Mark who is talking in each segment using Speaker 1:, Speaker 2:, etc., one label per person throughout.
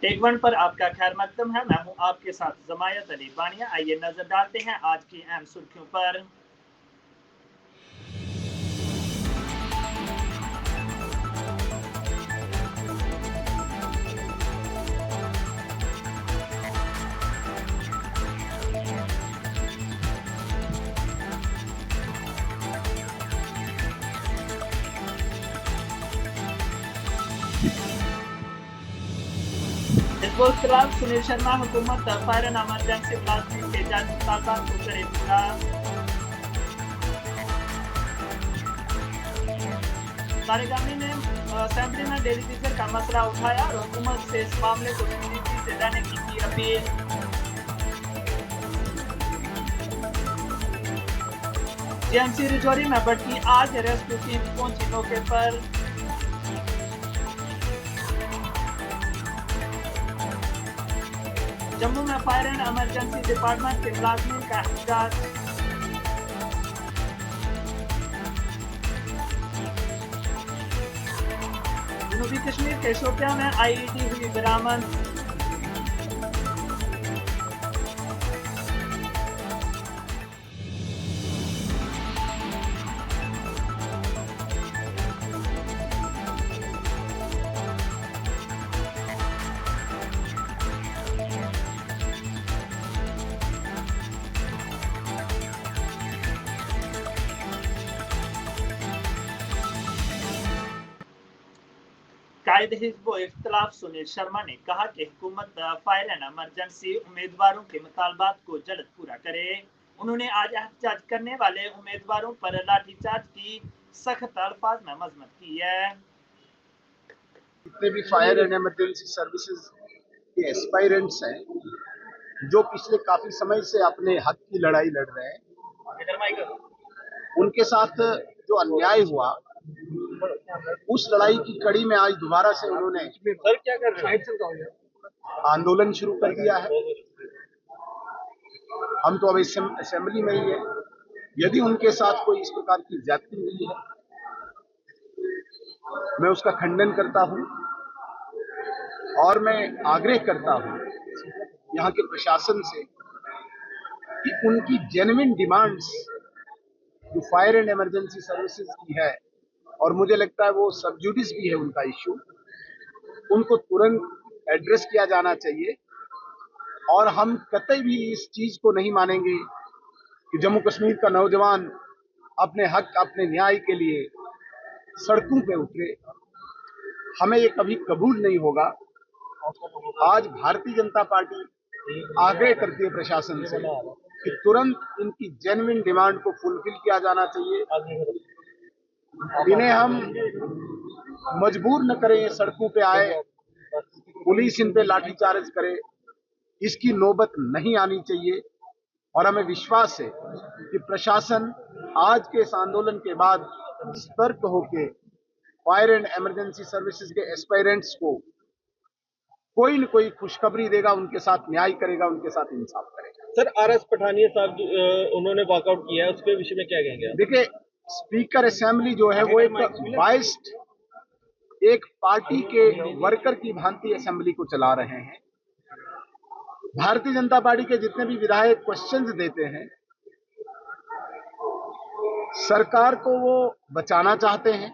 Speaker 1: Take one पर आपका खैर मकदम है। मैं हूं आपके साथ जमायत अली बानिया। आइए नजर डालते हैं आज की अहम सुर्खियों पर। हिजबुल खिलाफ सुनील शर्मा हुकूमत फायर एंड इमरजेंसी मुलाजमीन के जायज मुतालबात को करे पूरा। तारिगामी ने असेंबली में डेली टीचर का मसला उठाया और हुकूमत से इस मामले को संजीदगी से लेने की अपील। जेएमसी रिजौरी में बढ़ती आज रेस्क्यू टीम पहुंची मौके पर। जम्मू में फायर एंड इमरजेंसी डिपार्टमेंट के मुलाजमीन का एहतजाज। जनूबी कश्मीर के शोपियां में आईईडी हुई बरामद। कायद हिजबुल इख्तिलाफ सुनील शर्मा ने कहा कि हुकूमत फायर एंड इमरजेंसी उम्मीदवारों के मुतालबात को जल्द पूरा करे। उन्होंने आज एहतजाज करने वाले उम्मीदवारों पर लाठीचार्ज की सख्त अल्फाज में मजम्मत की है।
Speaker 2: जितने भी फायर एंड इमरजेंसी सर्विसेज के एस्पायरेंट्स हैं जो पिछले काफी समय से अपने हक की लड़ाई लड़ रहे हैं, उनके साथ जो अन्याय हुआ उस लड़ाई की कड़ी में आज दोबारा से उन्होंने आंदोलन शुरू कर दिया है। हम तो अब असेंबली में ही है। यदि उनके साथ कोई इस प्रकार की ज्यादती हुई है, मैं उसका खंडन करता हूं और मैं आग्रह करता हूं यहाँ के प्रशासन से कि उनकी जेन्युइन डिमांड्स जो फायर एंड इमरजेंसी सर्विसेज की है, और मुझे लगता है वो सब जुडिस भी है उनका इश्यू, उनको तुरंत एड्रेस किया जाना चाहिए। और हम कतई भी इस चीज को नहीं मानेंगे कि जम्मू कश्मीर का नौजवान अपने हक अपने न्याय के लिए सड़कों पे उतरे। हमें ये कभी कबूल नहीं होगा। आज भारतीय जनता पार्टी आग्रह करती है प्रशासन से कि तुरंत इनकी जेन्युइन डिमांड को फुलफिल किया जाना चाहिए। इन्हें हम मजबूर न करें सड़कों पे आए, पुलिस इन पे लाठीचार्ज करे, इसकी नौबत नहीं आनी चाहिए। और हमें विश्वास है कि प्रशासन आज के इस आंदोलन के बाद सतर्क होकर फायर एंड इमरजेंसी सर्विसेज के एस्पायरेंट्स को कोई न कोई खुशखबरी देगा, उनके साथ न्याय करेगा, उनके साथ इंसाफ करेगा।
Speaker 3: सर, आरएस पठानिया साहब उन्होंने वॉकआउट किया है, उसके विषय में क्या कहेंगे?
Speaker 2: देखिए, स्पीकर असेंबली जो है वो एक बाइस्ड एक पार्टी के वर्कर की भांति असेंबली को चला रहे हैं। भारतीय जनता पार्टी के जितने भी विधायक क्वेश्चंस देते हैं, सरकार को वो बचाना चाहते हैं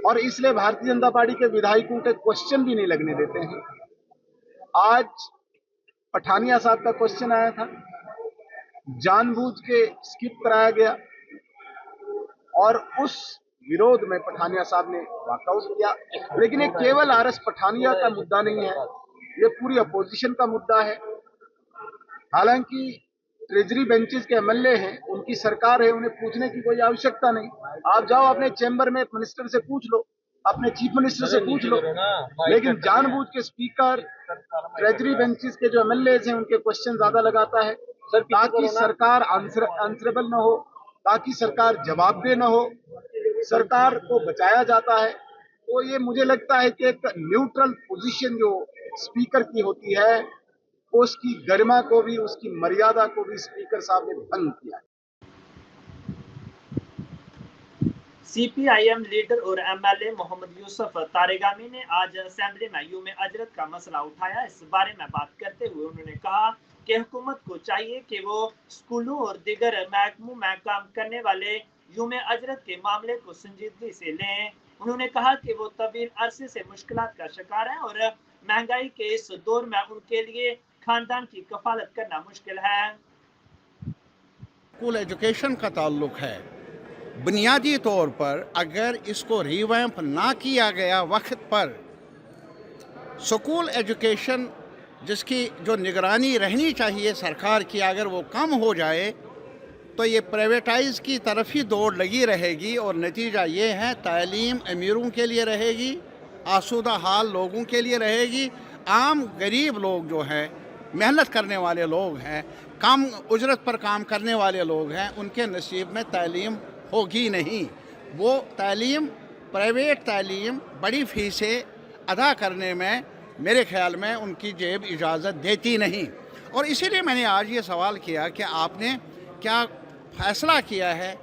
Speaker 2: और इसलिए भारतीय जनता पार्टी के विधायकों के क्वेश्चन भी नहीं लगने देते हैं। आज पठानिया साहब का क्वेश्चन आया था, जानबूझ के स्किप कराया गया और उस विरोध में पठानिया साहब ने वॉकआउट किया। लेकिन ये केवल आरएस पठानिया का मुद्दा नहीं है, ये पूरी अपोजिशन का मुद्दा है। हालांकि ट्रेजरी बेंचेस के एमएलए हैं, उनकी सरकार है, उन्हें पूछने की कोई आवश्यकता नहीं। आप जाओ अपने चैम्बर में मिनिस्टर से पूछ लो, अपने चीफ मिनिस्टर से पूछ लो। लेकिन जानबूझ के स्पीकर ट्रेजरी बेंचेस के जो एमएलए हैं उनके क्वेश्चन ज्यादा लगाता है ताकि सरकार आंसरेबल न हो, ताकि सरकार जवाबदेह न हो, सरकार को बचाया जाता है। तो ये मुझे लगता है कि एक न्यूट्रल पोजीशन जो स्पीकर की होती है, उसकी गरिमा को भी, उसकी मर्यादा को भी स्पीकर साहब ने भंग किया।
Speaker 1: सीपीआईएम लीडर और एमएलए मोहम्मद यूसुफ तारेगामी ने आज असेंबली में यूम अजरत का मसला उठाया। इस बारे में बात करते हुए उन्होंने कहा कि हुकूमत को चाहिए कि वो स्कूलों और दीगर महकमों में काम करने वाले यूम अजरत के मामले को संजीदगी से लें। उन्होंने कहा कि वो तवील अरसे से मुश्किलात का शिकार है और महंगाई के इस दौर में उनके लिए खानदान की कफालत करना मुश्किल है।
Speaker 4: स्कूल एजुकेशन का ताल्लुक है, बुनियादी तौर पर अगर इसको रिवैम्प ना किया गया वक्त पर, स्कूल एजुकेशन जिसकी जो निगरानी रहनी चाहिए सरकार की, अगर वो कम हो जाए तो ये प्राइवेटाइज की तरफ ही दौड़ लगी रहेगी और नतीजा ये है तालीम अमीरों के लिए रहेगी, आसूदा हाल लोगों के लिए रहेगी। आम गरीब लोग जो हैं, मेहनत करने वाले लोग हैं, कम उजरत पर काम करने वाले लोग हैं, उनके नसीब में तालीम होगी नहीं। वो तालीम, प्राइवेट तालीम बड़ी फ़ीसें अदा करने में मेरे ख्याल में उनकी जेब इजाज़त देती नहीं। और इसीलिए मैंने आज ये सवाल किया कि आपने क्या फ़ैसला किया है,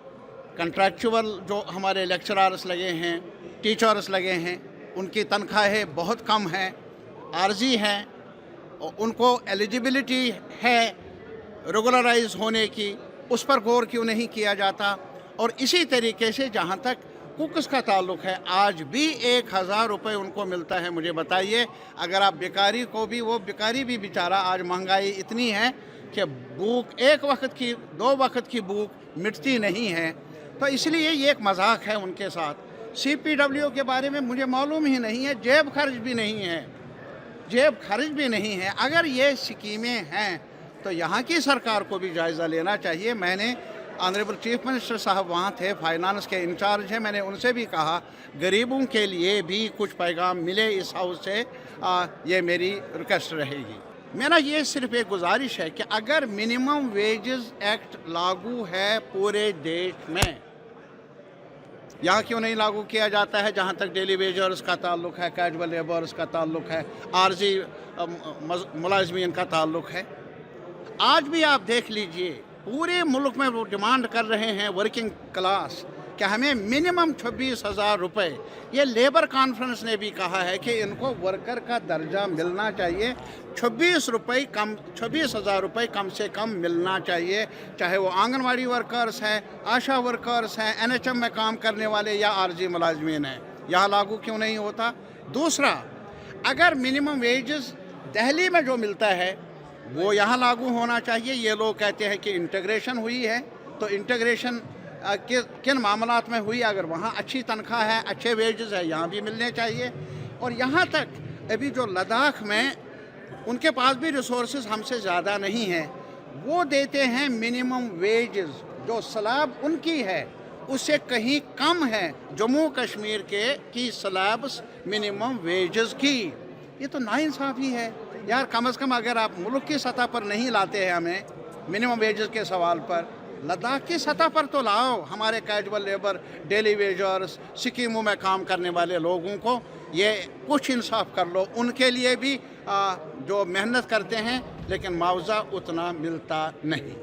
Speaker 4: कंट्रैक्चुअल जो हमारे लेक्चरर्स लगे हैं, टीचर्स लगे हैं, उनकी तनख्वाहें बहुत कम हैं, आर्जी हैं, उनको एलिजिबिलिटी है रेगुलराइज होने की, उस पर गौर क्यों नहीं किया जाता। और इसी तरीके से जहाँ तक कुक्स का ताल्लुक है, आज भी 1000 रुपये उनको मिलता है। मुझे बताइए, अगर आप बेकारी को भी, वो बेकारी भी बेचारा, आज महंगाई इतनी है कि भूख, एक वक्त की 2 वक्त की भूख मिटती नहीं है। तो इसलिए ये एक मजाक है उनके साथ। CPW के बारे में मुझे मालूम ही नहीं है, जेब खर्च भी नहीं है, जेब खर्च भी नहीं है। अगर ये स्कीमें हैं तो यहाँ की सरकार को भी जायज़ा लेना चाहिए। मैंने ऑनरेबल चीफ मिनिस्टर साहब वहाँ थे, फाइनेंस के इंचार्ज हैं, मैंने उनसे भी कहा गरीबों के लिए भी कुछ पैगाम मिले इस हाउस से, ये मेरी रिक्वेस्ट रहेगी। मेरा ये सिर्फ एक गुजारिश है कि अगर मिनिमम वेजेस एक्ट लागू है पूरे देश में, यहाँ क्यों नहीं लागू किया जाता है? जहाँ तक डेली वेजर्स का ताल्लुक है, कैजुअल लेबर्स का ताल्लुक है, आर्जी मुलाजमीन का ताल्लुक है। आज भी आप देख लीजिए, पूरे मुल्क में वो डिमांड कर रहे हैं वर्किंग क्लास कि हमें मिनिमम 26,000 रुपये। ये लेबर कॉन्फ्रेंस ने भी कहा है कि इनको वर्कर का दर्जा मिलना चाहिए, 26,000 रुपये कम से कम मिलना चाहिए, चाहे वो आंगनवाड़ी वर्कर्स हैं, आशा वर्कर्स हैं, NHM में काम करने वाले या आर्जी मुलाजमीन हैं। यहाँ लागू क्यों नहीं होता? दूसरा, अगर मिनिमम वेजेस दिल्ली में जो मिलता है वो यहाँ लागू होना चाहिए। ये लोग कहते हैं कि इंटीग्रेशन हुई है, तो इंटीग्रेशन किन मामलात में हुई? अगर वहाँ अच्छी तनख्वाह है, अच्छे वेजेस है, यहाँ भी मिलने चाहिए। और यहाँ तक अभी जो लद्दाख में, उनके पास भी रिसोर्सेज हमसे ज़्यादा नहीं है, वो देते हैं मिनिमम वेजेस, जो स्लैब उनकी है उससे कहीं कम है जम्मू कश्मीर की स्लैब्स मिनिमम वेजेस की। ये तो नाइंसाफ़ी है यार। कम से कम अगर आप मुल्क की सतह पर नहीं लाते हैं हमें मिनिमम वेजेस के सवाल पर, लद्दाख की सतह पर तो लाओ। हमारे कैजुअल लेबर, डेली वेजर्स, स्कीमों में काम करने वाले लोगों को ये कुछ इंसाफ कर लो। उनके लिए भी जो मेहनत करते हैं लेकिन मुआवजा उतना मिलता नहीं।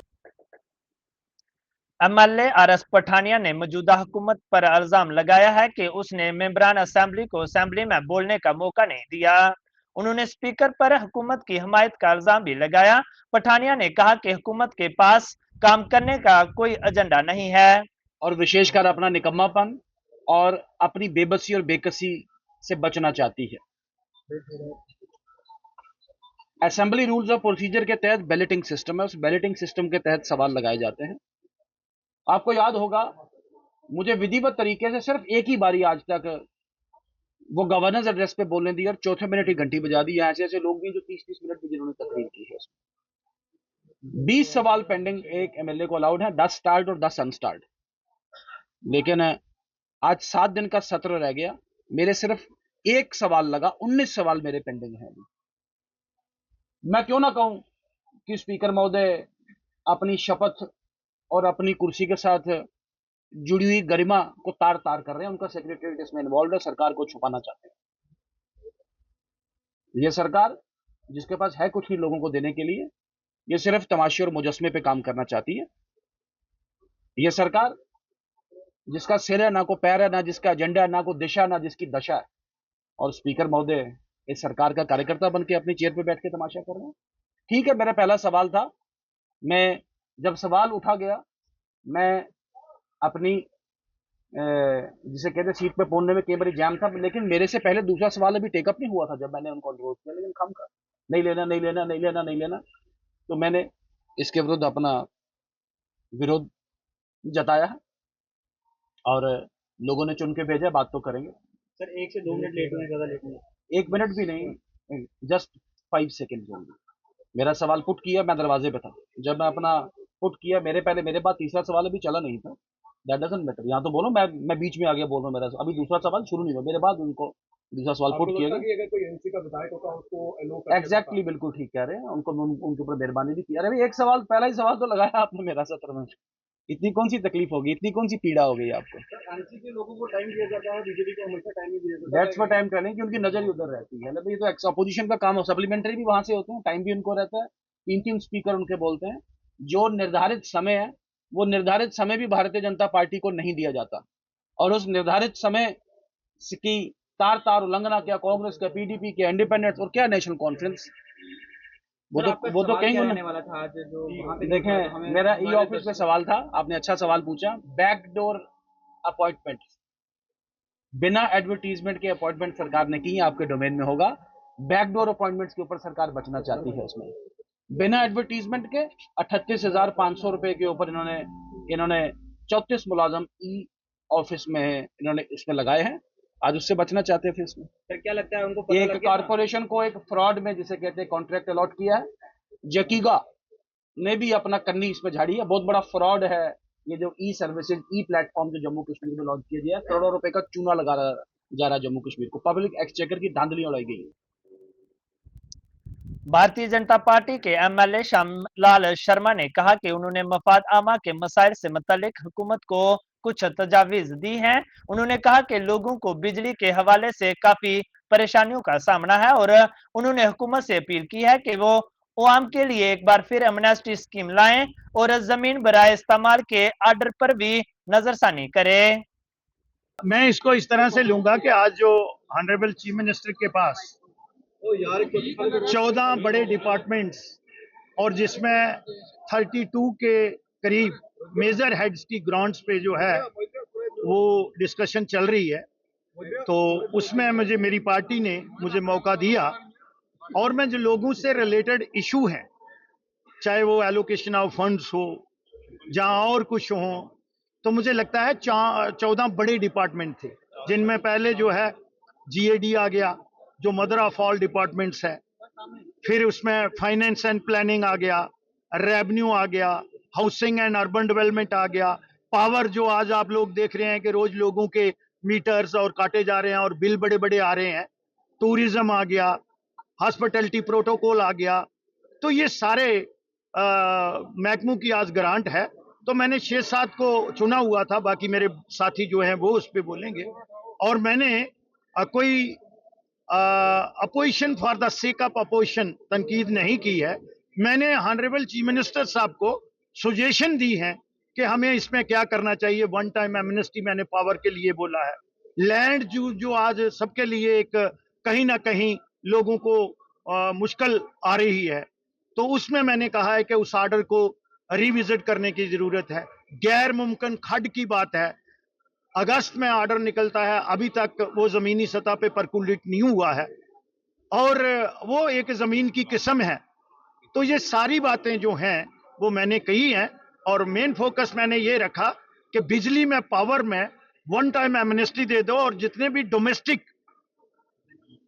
Speaker 1: MLA RS पठानिया ने मौजूदा हुकूमत पर इल्जाम लगाया है कि उसने मेंबरान असेंबली को असेंबली में बोलने का मौका नहीं दिया। उन्होंने स्पीकर पर हुकूमत की हिमायत का इल्जाम भी लगाया। पठानिया ने कहा कि हुकूमत के पास काम करने का कोई एजेंडा नहीं है
Speaker 5: और विशेषकर अपना निकम्मापन और अपनी बेबसी और बेकसी से बचना चाहती है। असेंबली रूल्स ऑफ प्रोसीजर के तहत बैलेटिंग सिस्टम है, उस बैलेटिंग सिस्टम के तहत सवाल लगाए जाते हैं। आपको याद होगा, मुझे विधिवत तरीके से सिर्फ एक ही बारी आज तक वो गवर्नर्स एड्रेस पे बोलने दी और चौथे मिनट ही घंटी बजा दी। ऐसे ऐसे लोग भी जो 30-30 मिनट की जिन्होंने तकरीर की है, 20 सवाल पेंडिंग एक MLA को अलाउड है, 10 स्टार्ट और 10 अनस्टार्ट। लेकिन आज 7 दिन का सत्र रह गया, मेरे सिर्फ एक सवाल लगा, 19 सवाल मेरे पेंडिंग हैं। मैं क्यों ना कहूं कि स्पीकर महोदय अपनी शपथ और अपनी कुर्सी के साथ जुड़ी हुई गरिमा को तार तार कर रहे हैं, उनका सेक्रेटरीट इसमें इन्वॉल्व है, सरकार को छुपाना चाहते हैं। यह सरकार जिसके पास है कुछ नहीं लोगों को देने के लिए, ये सिर्फ तमाशे और मुजस्मे पे काम करना चाहती है। यह सरकार जिसका सिर है ना को पैर है, ना जिसका एजेंडा है, ना को दिशा, ना जिसकी दशा है। और स्पीकर महोदय इस सरकार का कार्यकर्ता बन के अपनी चेयर पे बैठ के तमाशा कर रहे हैं। ठीक है, मेरा पहला सवाल था, मैं जब सवाल उठा गया, मैं अपनी जिसे कहते हैं सीट पे पहुंचने में कई बार जैम था, लेकिन मेरे से पहले दूसरा सवाल अभी टेकअप नहीं हुआ था जब मैंने उनको अनुरोध किया, लेकिन खम खा नहीं लेना नहीं लेना नहीं लेना नहीं लेना, तो मैंने इसके विरुद्ध अपना विरोध जताया है और लोगों ने चुन के भेजा, बात तो करेंगे।
Speaker 3: सर 1 से 2 मिनट लेट हुए, ज्यादा लेट हुए?
Speaker 5: 1 मिनट भी नहीं, जस्ट 5 सेकेंड होंगे। मेरा सवाल पुट किया, मैं दरवाजे पे था जब मैं अपना पुट किया, मेरे बाद तीसरा सवाल अभी चला नहीं था। दैट डजंट मैटर, यहाँ तो बोलो, मैं बीच में आ गया बोल रहा हूँ, मेरा अभी दूसरा सवाल शुरू नहीं हुआ, मेरे बाद उनको दूसरा सवाल पुट किया गया।
Speaker 3: अगर कोई एनसी का विधायक होता है उसको अलो करके
Speaker 5: एग्जैक्टली, बिल्कुल ठीक कह रहे हैं, उनके ऊपर मेहरबानी भी की। अरे भाई, एक सवाल, पहला ही सवाल तो लगाया आपने मेरा सत्र में, इतनी कौन सी तकलीफ होगी, इतनी कौन सी पीड़ा हो गई आपको?
Speaker 3: एनसी के लोगों को टाइम दिया जाता है, बीजेपी को हमेशा टाइम ही दिया जाता है।
Speaker 5: दैट्स व्हाट टाइम टेलिंग कि उनकी नजर ही उधर रहती है। मतलब ये तो एक्स अपोजिशन का काम हो, सप्लीमेंट्री भी वहां से होते हैं, टाइम भी उनको रहता है, 3 स्पीकर उनके बोलते हैं। जो निर्धारित समय है, वो निर्धारित समय भी भारतीय जनता पार्टी को नहीं दिया जाता, और उस निर्धारित समय की तार तार उल्लंघना क्या कांग्रेस के, पीडीपी के, इंडिपेंडेंस और क्या नेशनल कॉन्फ्रेंस, वो तो कहीं
Speaker 3: आने वाला था आज जो वहाँ पे
Speaker 5: देखें, मेरा ई ऑफिस में सवाल था, आपने अच्छा सवाल पूछा। बैकडोर अपॉइंटमेंट, बिना एडवर्टीजमेंट के अपॉइंटमेंट सरकार ने की है, आपके डोमेन में होगा। बैकडोर अपॉइंटमेंट्स के ऊपर सरकार बचना चाहती है। उसमें बिना एडवर्टीजमेंट के 38,500 रुपए के ऊपर इन्होंने 34 मुलाजम ई ऑफिस में इन्होंने इसमें लगाए हैं, आज उससे बचना चाहते थे। इसमें
Speaker 3: फिर क्या लगता है उनको पता
Speaker 5: एक
Speaker 3: लग गया?
Speaker 5: कारपोरेशन को एक फ्रॉड में, जिसे कहते हैं, कॉन्ट्रैक्ट अलॉट किया है। जकीगा ने भी अपना कन्नी इस पर झाड़ी है, बहुत बड़ा फ्रॉड है ये जो ई सर्विसेज, ई प्लेटफॉर्म जो जम्मू कश्मीर में लॉन्च किया गया है। करोड़ों रुपए का चूना लगा जा रहा है जम्मू कश्मीर को, पब्लिक एक्सचेकर की धांधली उड़ाई गई है।
Speaker 1: भारतीय जनता पार्टी के एमएलए श्यामलाल शर्मा ने कहा कि उन्होंने मफाद आमा के मसाइल से मुतालिक हुकूमत को कुछ तजावीज दी हैं। उन्होंने कहा कि लोगों को बिजली के हवाले से काफी परेशानियों का सामना है और उन्होंने हुकूमत से अपील की है कि वो अवाम के लिए एक बार फिर एमनेस्टी स्कीम लाएं और जमीन बराए इस्तेमाल के आर्डर पर भी नजरसानी करें।
Speaker 2: मैं इसको इस तरह से लूंगा कि आज जो ऑनरेबल चीफ मिनिस्टर के पास 14 बड़े डिपार्टमेंट्स और जिसमें 32 के करीब मेजर हेड्स की ग्रांट्स पे जो है वो डिस्कशन चल रही है, तो उसमें मेरी पार्टी ने मुझे मौका दिया और मैं जो लोगों से रिलेटेड इशू हैं, चाहे वो एलोकेशन ऑफ फंड्स हो, जहाँ और कुछ हो, तो मुझे लगता है 14 बड़े डिपार्टमेंट थे, जिनमें पहले जो है जीएडी आ गया जो मदर ऑफ ऑल डिपार्टमेंट्स है, फिर उसमें फाइनेंस एंड प्लानिंग आ गया, रेवेन्यू आ गया, हाउसिंग एंड अर्बन डेवलपमेंट आ गया, पावर जो आज आप लोग देख रहे हैं कि रोज लोगों के मीटर्स और काटे जा रहे हैं और बिल बड़े बड़े आ रहे हैं, टूरिज्म आ गया, हॉस्पिटैलिटी प्रोटोकॉल आ गया। तो ये सारे महकमों की आज ग्रांट है, तो मैंने 6-7 को चुना हुआ था, बाकी मेरे साथी जो हैं वो उस पर बोलेंगे। और मैंने कोई opposition for the sake of opposition तनकीद नहीं की है। मैंने ऑनरेबल चीफ मिनिस्टर साहब को सुजेशन दी है कि हमें इसमें क्या करना चाहिए। वन टाइम एमनेस्टी मैंने पावर के लिए बोला है। लैंड जो आज सबके लिए एक कहीं ना कहीं लोगों को मुश्किल आ रही है, तो उसमें मैंने कहा है कि उस आर्डर को रिविजिट करने की जरूरत है। गैर मुमकिन खड की बात है, अगस्त में ऑर्डर निकलता है, अभी तक वो जमीनी सतह पे परकुलेट नहीं हुआ है और वो एक जमीन की किस्म है। तो ये सारी बातें जो हैं वो मैंने कही हैं और मेन फोकस मैंने ये रखा कि बिजली में, पावर में वन टाइम एमनेस्टी दे दो और जितने भी डोमेस्टिक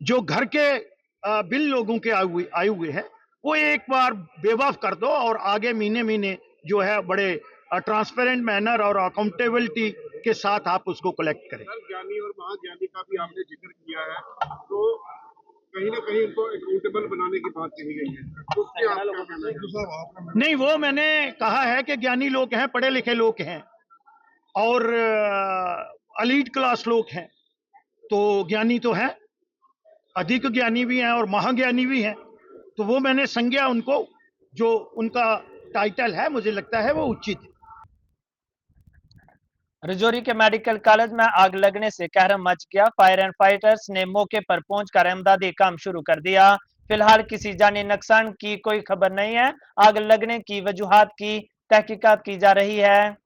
Speaker 2: जो घर के बिल लोगों के आए हुए हैं वो एक बार बेवफ कर दो और आगे महीने महीने जो है बड़े ट्रांसपेरेंट मैनर और अकाउंटेबिलिटी के साथ आप उसको कलेक्ट करें।
Speaker 6: ज्ञानी और महाज्ञानी का भी आपने जिक्र किया है, तो कहीं ना कहीं उनको अकाउंटेबल बनाने की बात कही गई है, तो उसके आप क्या कहना है?
Speaker 2: नहीं, वो मैंने कहा है कि ज्ञानी लोग हैं, पढ़े लिखे लोग हैं और एलीट क्लास लोग हैं, तो ज्ञानी तो हैं, अधिक ज्ञानी भी हैं और महाज्ञानी भी हैं, तो वो मैंने संज्ञा उनको, जो उनका टाइटल है, मुझे लगता है वो उचित है।
Speaker 1: रजौरी के मेडिकल कॉलेज में आग लगने से कहरम मच गया। फायर एंड फाइटर्स ने मौके पर पहुंचकर इमदादी काम शुरू कर दिया। फिलहाल किसी जानी नुकसान की कोई खबर नहीं है। आग लगने की वजूहात की तहकीकात की जा रही है।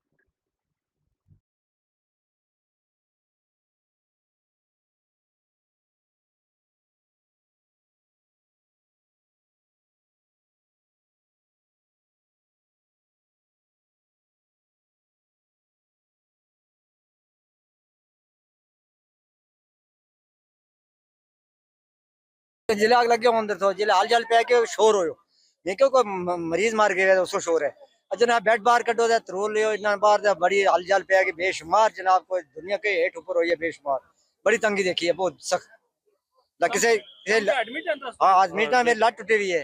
Speaker 7: जिले आग लग गया अंदर तो जिले हाल जाल पे के शोर हो मैं क्यों कोई मरीज मार गया उसको शोर है जनाब बेड बाहर कटो दे रो लियो इतना बाहर दे बड़ी हाल जाल पे के बेशुमार जनाब कोई दुनिया के हेठ ऊपर हुई है बेशुमार बड़ी तंगी देखी है बहुत सख्त किसे हाँ आज मीटा मेरी लत टूटी हुई है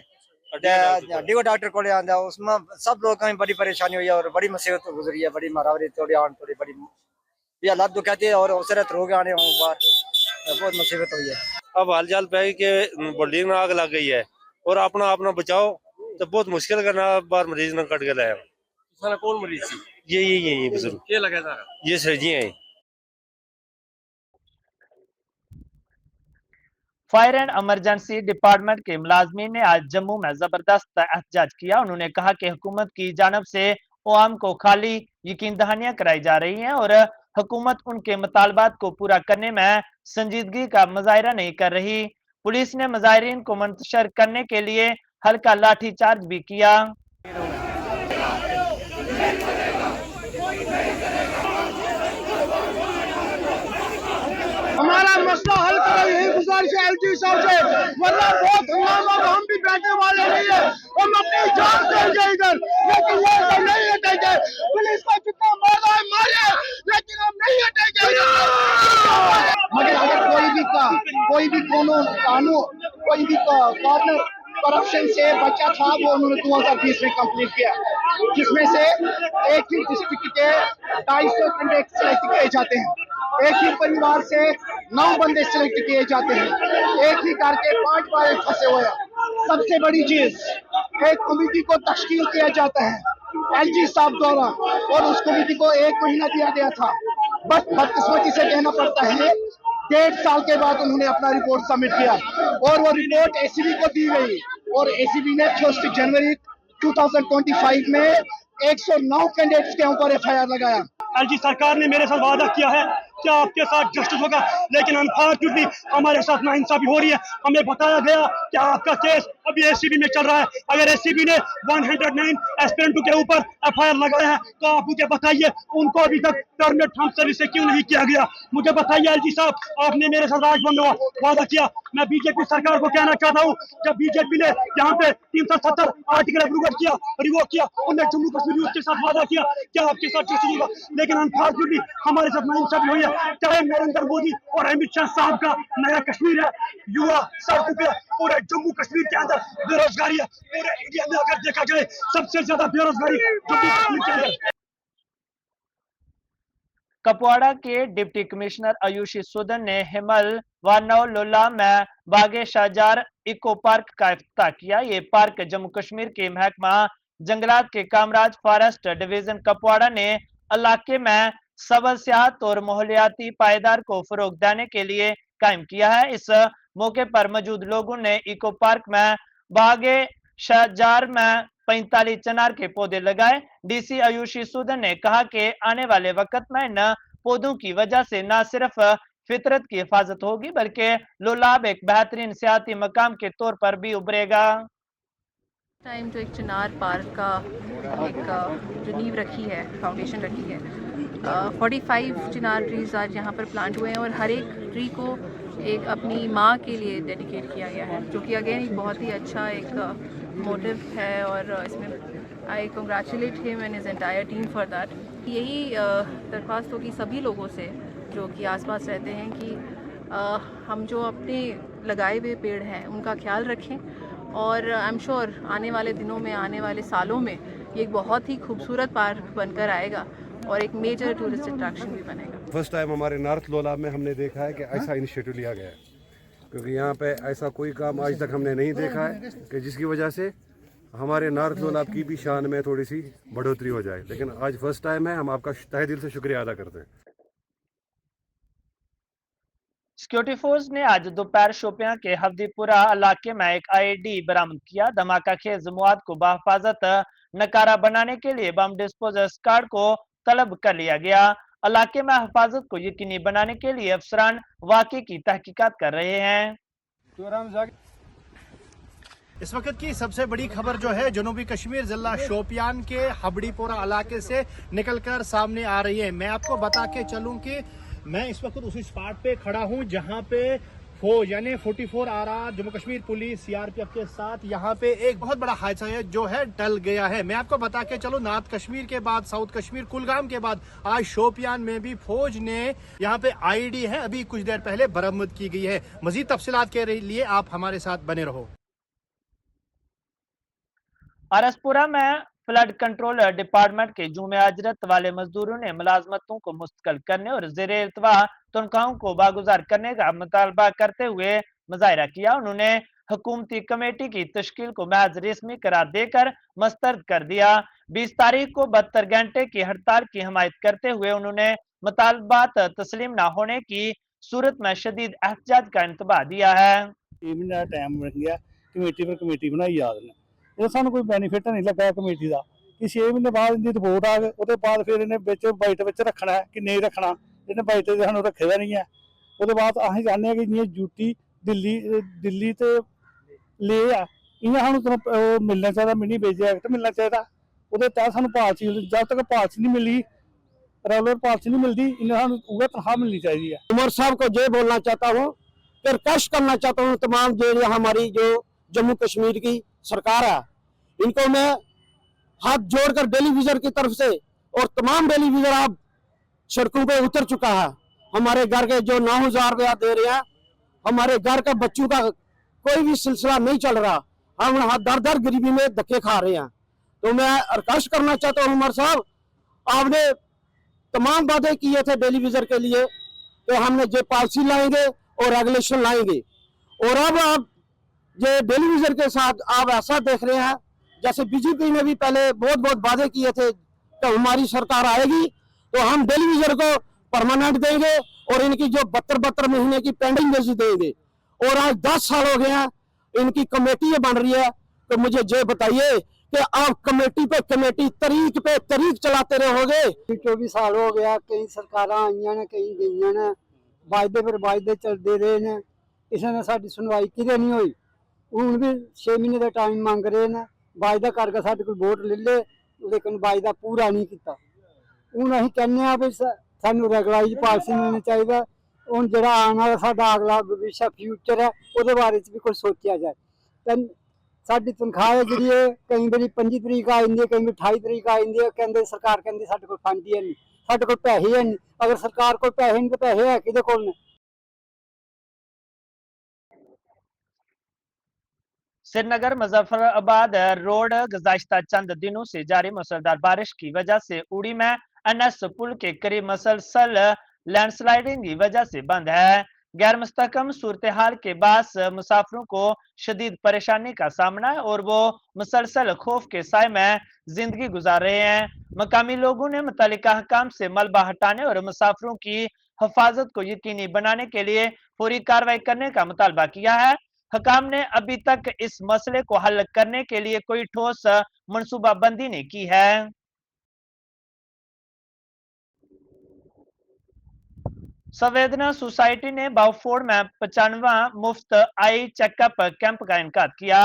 Speaker 7: हड्डी को डॉक्टर को ले आंदा उसमें सब लोगों की बड़ी परेशानी हुई है और बड़ी मुसीबत गुजरी है बड़ी मारावरी थोड़ी आन थोड़ी बड़ी ये हालात दुखाती है और औसरत रोग आने बार बहुत मुसीबत हुई है।
Speaker 3: अब हाल चाल पे के बिल्डिंग में आग लग गई है और अपना अपना बचाओ तो बहुत मुश्किल करना बार मरीज ने कट के लाया।
Speaker 8: सारा कौन मरीज थी?
Speaker 3: ये बुजुर्ग
Speaker 8: क्या लगा सारा?
Speaker 3: ये सर्जी है।
Speaker 1: फायर एंड इमरजेंसी डिपार्टमेंट के मुलाजमीन ने आज जम्मू में जबरदस्त एहतजाज किया। उन्होंने कहा कि हुकूमत की जानब से अवाम को खाली यकीन दहानियां कराई जा रही हैं और हुकूमत उनके मुतालबात को पूरा करने में संजीदगी का मुजाहिरा नहीं कर रही। पुलिस ने मुजाहिरीन को मुंतशर करने के लिए हल्का लाठीचार्ज भी किया।
Speaker 2: हमारा मसला हल करो यही गुजारिश है एलजी साहब से वरना बहुत हंगामा हम भी बैठने वाले नहीं है हम अपनी जान से जाएंगे लेकिन ये तो नहीं हटेंगे पुलिस को जितना मारा है मारे लेकिन हम नहीं हटेंगे। मगर अगर कोई भी कानून कोई भी कॉर्नर करप्शन से बचा था वो उन्होंने 2020 में कंप्लीट किया जिसमें से एक ही डिस्ट्रिक्ट के 250 कैंडिडेट सिलेक्ट किए जाते हैं एक ही परिवार से 9 बंदे सिलेक्ट किए जाते हैं एक ही करके 5 बार फंसे हुए हैं। सबसे बड़ी चीज एक कमेटी को तश्कील किया जाता है एलजी साहब द्वारा और उस कमेटी को 1 महीना दिया गया था बस बदकिस्मती से कहना पड़ता है 1.5 साल के बाद उन्होंने अपना रिपोर्ट सबमिट किया और वो रिपोर्ट एसीबी को दी गई और एसीबी ने 1 जनवरी 2025 में 109 कैंडिडेट्स के ऊपर एफआईआर लगाया।
Speaker 9: एलजी सरकार ने मेरे साथ वादा किया है कि आपके साथ जस्टिस होगा लेकिन अनफॉर्चुनेटली हमारे साथ नाइंसाफी हो रही है। हमें बताया गया कि आपका केस अभी एसीबी में चल रहा है। अगर एसीबी ने 109 एस्पिरेंटों के ऊपर एफआईआर लगाया है तो आप मुझे बताइए उनको अभी तक टर्मिनेट फ्रॉम सर्विस से क्यों नहीं किया गया। मुझे बताइए एलजी साहब आपने मेरे साथ राजबंद वादा किया। मैं बीजेपी सरकार को कहना चाहता हूँ जब बीजेपी ने यहाँ पे 370 आर्टिकल रिवोक किया उन्हें जम्मू कश्मीर के साथ वादा किया कि आपके साथ जस्टिस होगा लेकिन अनफॉर्चुनेटली हमारे साथ नाइंसाफी हुई है। चाहे नरेंद्र मोदी और अमित शाह साहब का नया कश्मीर है युवा सड़कों पे पूरे जम्मू कश्मीर के अंदर बेरोजगारी है। पूरे इंडिया में अगर देखा जाए सबसे ज्यादा बेरोजगारी जम्मू कश्मीर के अंदर।
Speaker 1: कपवाड़ा के डिप्टी कमिश्नर आयुषी सुदन ने हिमल वानव लोला में बागे शाहजार इको पार्क का इफ्तिताह किया। ये पार्क जम्मू कश्मीर के महकमा जंगलात के कामराज फॉरेस्ट डिवीजन कपवाड़ा ने इलाके में सबल सियाहत और माहौलियाती पायदार को फरोग देने के लिए कायम किया है। इस मौके पर मौजूद लोगों ने इको पार्क में बागे शाहजार में 45 चिनार के पौधे लगाए। डीसी आयुषी सुदन ने कहा कि आने वाले वक्त में इन पौधों की वजह से न सिर्फ फितरत की हिफाजत होगी बल्कि लोलाब एक बेहतरीन सियाती मकाम के तौर पर भी उभरेगा।
Speaker 10: टाइम जो एक चिनार पार्क का एक जो नींव रखी है फाउंडेशन रखी है 45 चिनार ट्रीज आज यहाँ पर प्लांट हुए हैं और हर एक ट्री को एक अपनी माँ के लिए डेडिकेट किया गया है जो कि अगेन एक बहुत ही अच्छा एक मोटिव है और इसमें आई congratulate him and his entire team for that. यही दरख्वास्त होगी सभी लोगों से जो कि आसपास रहते हैं कि हम जो अपने लगाए हुए पेड़ हैं उनका ख्याल रखें और आई एम श्योर आने वाले दिनों में आने वाले सालों में ये एक बहुत ही खूबसूरत पार्क बनकर आएगा और एक मेजर टूरिस्ट अट्रैक्शन भी बनेगा।
Speaker 11: फर्स्ट टाइम हमारे नॉर्थ लोला में हमने देखा है कि ऐसा इनिशिएटिव लिया गया है क्योंकि यहाँ पे ऐसा कोई काम आज तक हमने नहीं देखा है कि जिसकी वजह से हमारे नार्थ लोलाब की भी शान में थोड़ी सी बढ़ोतरी हो जाए। लेकिन आज फर्स्ट टाइम है, हम आपका तहे दिल से शुक्रिया अदा करते हैं।
Speaker 1: सिक्योरिटी फोर्स ने आज दोपहर शोपियां के हफ्दीपुरा इलाके में एक आईडी बरामद किया। धमाका खेज मवाद को बहफाजत नकारा बनाने के लिए बम डिस्पोजल स्क्वाड को तलब कर लिया गया। इलाके में हिफाजत को यकीनी बनाने के लिए अफसरान वाकई की तहकीकात कर रहे हैं।
Speaker 12: इस वक्त की सबसे बड़ी खबर जो है जनूबी कश्मीर जिला शोपियान के हबड़ीपोरा इलाके से निकलकर सामने आ रही है। मैं आपको बता के चलूं कि मैं इस वक्त उसी स्पॉट पे खड़ा हूं जहां पे फौज यानी 44 आरा जम्मू कश्मीर पुलिस सीआरपीएफ के साथ यहाँ पे एक बहुत बड़ा हादसा है जो है टल गया है। मैं आपको बता के चलूं नॉर्थ कश्मीर के बाद साउथ कश्मीर कुलगाम के बाद आज शोपियान में भी फौज ने यहाँ पे आईडी है अभी कुछ देर पहले बरामद की गई है। मजीद तफसीलात के लिए आप हमारे साथ बने रहो।
Speaker 1: अरसपुरा में फ्लड कंट्रोल डिपार्टमेंट के जुमे अजरत वाले मजदूरों ने मुलाजमतों को मुस्तकिल करने और ज़ेर इल्तवा तनख्वाहों को बागुजार करने का मुतालबा करते हुए मुजाहरा किया। उन्होंने हुकूमती कमेटी की तश्कील को महज रस्मी करार देकर मुस्तरद कर दिया। 20 तारीख को 72 घंटे की हड़ताल की हमायत करते हुए उन्होंने मुतालबात तस्लीम न होने की सूरत में शदीद एहतजाज का इंतबाह दिया है।
Speaker 13: टाइम बन गया कमेटी पर कमेटी बनाई जा रही है, सानू कोई बेनीफिट नहीं लगा कमेटी का कि 6 महीने बाद इनकी रिपोर्ट आ गई उसके बाद फिर इन्हें बाइट रखना है कि नहीं रखना, इन्हें बाइट सानू रखे दा नहीं है। उसके बाद असीं चाहते हैं कि जियां यूटी दिल्ली तो ले आ इयां सानू मिलना चाहिए, मिनी वेज एक्ट मिलना चाहिए। उसके तहत सानू पॉलिसी जब तक पॉलिसी नहीं मिली रेगुलर पॉलिसी नहीं मिलती इन्हें सानू उह तनख्वाह मिलनी चाहिए।
Speaker 14: उमर साहब को ये बोलना चाहता हूँ कि रिक्वेस्ट करना चाहता हूँ तमाम जो हमारी जो जम्मू कश्मीर की सरकार है इनको मैं हाथ जोड़कर टेलीविजन की तरफ से और तमाम टेलीविजन आप सड़कों पे उतर चुका है। हमारे घर के जो 9,000 रुपया दे रहे हैं, हमारे घर का बच्चों का कोई भी सिलसिला नहीं चल रहा, हम दर दर गरीबी में धक्के खा रहे हैं। तो मैं रिक्वेस्ट करना चाहता हूँ उमर साहब, आपने तमाम वादे किए थे टेलीविजन के लिए कि हमने जो पॉलिसी लाएंगे और रेगुलेशन लाएंगे, और अब आप ये टेलीविजन के साथ आप ऐसा देख रहे हैं जैसे बीजेपी ने भी पहले बहुत वादे किए थे कि हमारी सरकार आएगी तो हम टेलीविजन को परमानेंट देंगे और इनकी जो 72 महीने की पेंडिंग बेसी देंगे। और आज 10 साल हो गए हैं इनकी कमेटी बन रही है। तो मुझे ये बताइए कि आप कमेटी पे कमेटी तरीक पे तरीक चलाते रहोगे।
Speaker 15: 24 साल हो गया, कई सरकार आईया ने कई गई ने, वायदे पर वायदे चलते रहे ने, इसने साडी सुनवाई किते नहीं हुई। हूँ भी 6 महीने का टाइम मंग रहे हैं, वायदा करके साढ़े को वोट ले ले लेकिन वायदा पूरा नहीं किया। हूँ अं कहने भी सानू रेगुलाइज पॉलिसी मिलनी चाहिए। हूँ जो आने वाला साडा अगला भविष्य फ्यूचर है वो बारे भी कुछ सोचा जाए। साडी तनख्वाह जी कई बार 25 तरीक आ जाती है, कई बार 28 तरीक आ जाती है, कहते सरकार कहती साडे कोल फंड ही है नहीं, साडे कोल पैसे है नहीं। अगर सरकार कोल पैसे नहीं तो पैसे है किहदे कोल ने।
Speaker 1: श्रीनगर मुजफ्फराबाद रोड गुज़श्ता चंद दिनों से जारी मूसलाधार बारिश की वजह से उड़ी में एनएस पुल के करीब मसलसल लैंडस्लाइडिंग की वजह से बंद है। गैर मुस्तकम सूरत हाल के बाद मुसाफिरों को शदीद परेशानी का सामना है और वो मुसलसल खौफ के साए में जिंदगी गुजार रहे हैं। मकामी लोगों ने मुतल्लिका हकाम से मलबा हटाने और मुसाफिरों की हिफाजत को यकीनी बनाने के लिए फौरी कार्रवाई करने का मुतालबा किया है। हकाम ने अभी तक इस मसले को हल करने के लिए कोई ठोस मनसूबाबंदी नहीं की है। संवेदना सोसाइटी ने बाउफोर्ड में 95वां मुफ्त आई चेकअप कैंप का इनकार किया।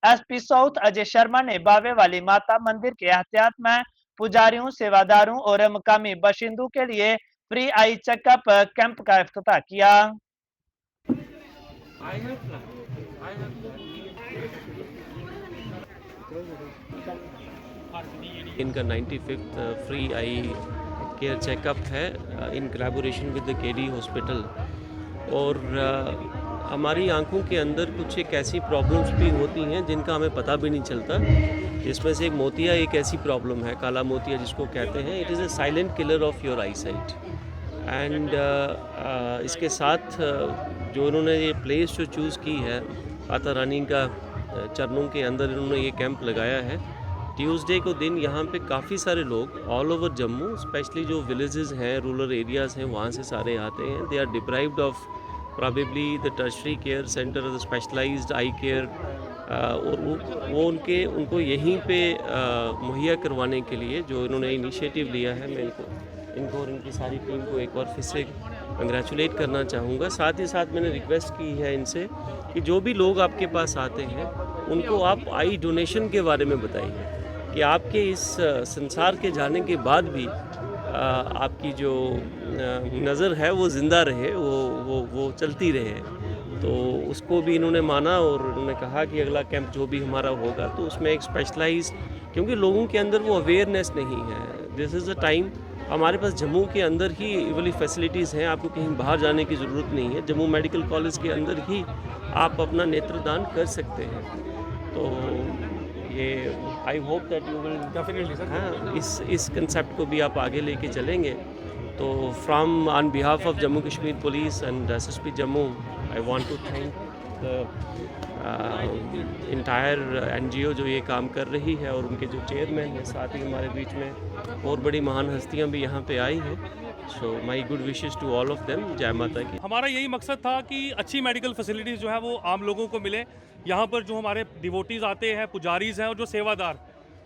Speaker 1: एसपी साउथ अजय शर्मा ने बावे वाली माता मंदिर के एहतियात में पुजारियों, सेवादारों और मकामी बाशिंदों के लिए फ्री आई चेकअप कैंप का इफ्तिताह किया।
Speaker 8: इनका 95th फ्री आई केयर चेकअप है in collaboration with the KD hospital. और हमारी आंखों के अंदर कुछ एक ऐसी प्रॉब्लम्स भी होती हैं जिनका हमें पता भी नहीं चलता, जिसमें से एक मोतिया एक ऐसी प्रॉब्लम है, काला मोतिया जिसको कहते हैं। It is a silent killer of your I site. And इसके साथ जो उन्होंने ये प्लेस जो चूज़ की है, माता रानी का चरणों के अंदर इन्होंने ये कैंप लगाया है। ट्यूसडे को दिन यहाँ पे काफ़ी सारे लोग ऑल ओवर जम्मू, स्पेशली जो विलेजेस हैं, रूरल एरियाज़ हैं, वहाँ से सारे आते हैं। They are deprived of probably the tertiary care center, the specialized eye care, और वो उनको यहीं पे मुहैया करवाने के लिए जो इन्होंने इनिशिएटिव लिया है, मैं इनको और इनकी सारी टीम को एक बार फिर से कंग्रेचुलेट करना चाहूँगा। साथ ही साथ मैंने रिक्वेस्ट की है इनसे कि जो भी लोग आपके पास आते हैं उनको आप आई डोनेशन के बारे में बताइए कि आपके इस संसार के जाने के बाद भी आपकी जो नज़र है वो ज़िंदा रहे, वो चलती रहे। तो उसको भी इन्होंने माना और उन्होंने कहा कि अगला कैंप जो भी हमारा होगा तो उसमें एक स्पेशलाइज्ड, क्योंकि लोगों के अंदर वो अवेयरनेस नहीं है। दिस इज़ अ टाइम, हमारे पास जम्मू के अंदर ही ये वाली फैसिलिटीज़ हैं, आपको कहीं बाहर जाने की ज़रूरत नहीं है। जम्मू मेडिकल कॉलेज के अंदर ही आप अपना नेत्रदान कर सकते हैं। तो ये I hope that you will definitely sir, हाँ, इस कंसेप्ट को भी आप आगे लेके चलेंगे। तो from on behalf of Jammu Kashmir police and SSP Jammu, I want to thank the entire NGO जो ये काम कर रही है और उनके जो चेयरमैन हैं, साथ ही हमारे बीच में और बड़ी महान हस्तियाँ भी यहाँ पे आई हैं। So my good wishes to all of them. जय माता की।
Speaker 16: हमारा यही मकसद था कि अच्छी मेडिकल फैसिलिटीज़ जो है वो आम लोगों को मिले। यहाँ पर जो हमारे डिवोटीज़ आते हैं, पुजारीज़ हैं और जो सेवादार,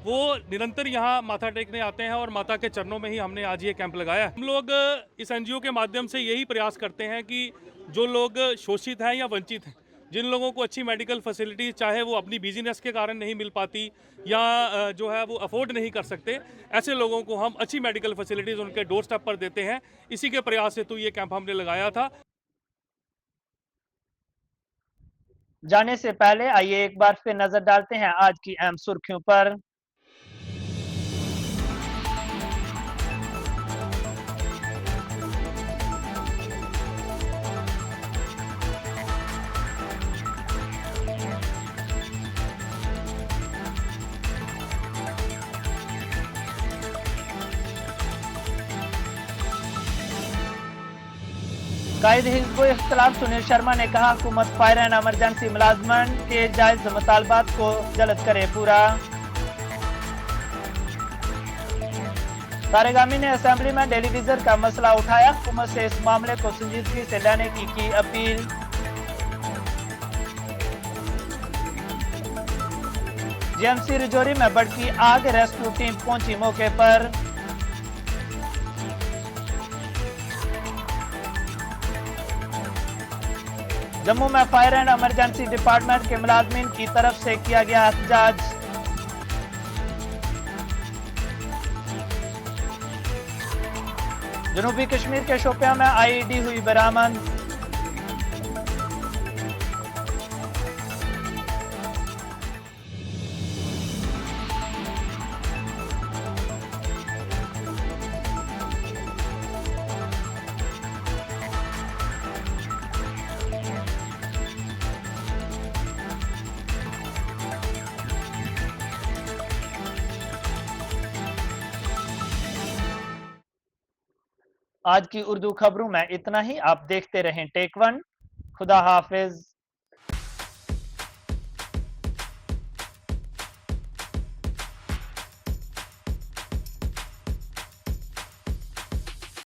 Speaker 16: वो निरंतर यहाँ माथा टेकने आते हैं और माता के चरणों में ही हमने आज ये कैंप लगाया है। हम लोग इस एनजीओ के माध्यम से यही प्रयास करते हैं कि जो लोग शोषित हैं या वंचित हैं, जिन लोगों को अच्छी मेडिकल फैसिलिटी, चाहे वो अपनी बिजीनेस के कारण नहीं मिल पाती या जो है वो अफोर्ड नहीं कर सकते, ऐसे लोगों को हम अच्छी मेडिकल फैसिलिटीज़ उनके डोर स्टेप पर देते हैं। इसी के प्रयास से तो ये कैंप हमने लगाया था।
Speaker 1: जाने से पहले आइए एक बार फिर नजर डालते हैं आज की अहम सुर्खियों पर। कायद हिज़्ब इख्तिलाफ सुनील शर्मा ने कहा, हुकूमत फायर एंड एमरजेंसी मुलाजमन के जायज मुतालबात को जल्द करे पूरा। तारेगामी ने असेंबली में टेलीविजन का मसला उठाया, हुकूमत से इस मामले को संजीदगी से लेने की अपील। जीएमसी रजौरी में भड़की आग, रेस्क्यू टीम पहुंची मौके पर। जम्मू में फायर एंड इमरजेंसी डिपार्टमेंट के मुलाजमीन की तरफ से किया गया एहतजाज। जनूबी कश्मीर के शोपियां में आईईडी हुई बरामद। आज की उर्दू खबरों में इतना ही। आप देखते रहें टेक वन। खुदा हाफिज।